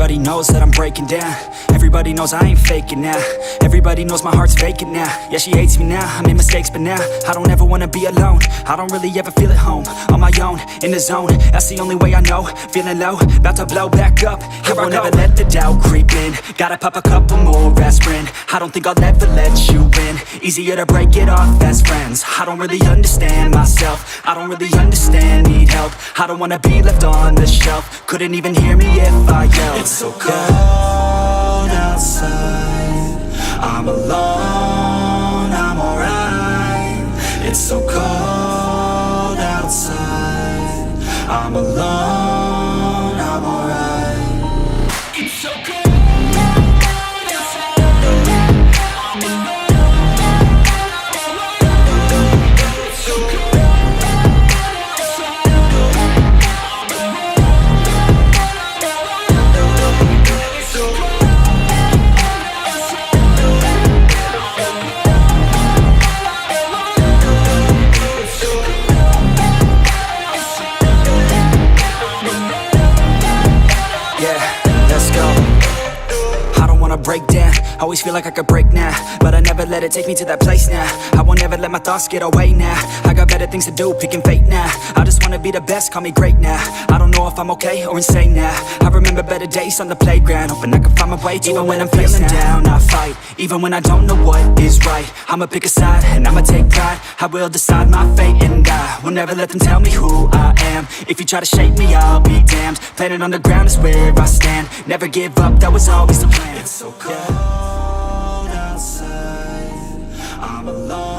Everybody knows that I'm breaking down. Everybody knows I ain't faking now. Everybody knows my heart's vacant now. Yeah, she hates me now, I made mistakes but now I don't ever wanna be alone. I don't really ever feel at home. On my own, in the zone, that's the only way I know. Feeling low, about to blow back up. Here I won't ever let the doubt creep in. Gotta pop a couple more aspirin. I don't think I'll ever let you in. Easier to break it off as friends. I don't really understand myself. I don't really understand, need help. I don't wanna be left on the shelf. Couldn't even hear me if I yelled. It's so cold outside, I'm alone, I'm alright. It's so cold outside, I'm alone, I'm alright. It's so cold. Break down, always feel like I could break now, but I never let it take me to that place now. I won't ever let my thoughts get away now. I got better things to do, picking fate now. I just wanna be the best, call me great now. I don't know if I'm okay or insane now. I remember better days on the playground, hoping I can find my way to even when I'm feeling down, I fight. Even when I don't know what is right, I'ma pick a side and I'ma take pride. I will decide my fate and I will never let them tell me who I am. If you try to shake me, I'll be damned. Planet on the ground is where I stand. Never give up, that was always the plan. It's so cold outside, I'm alone.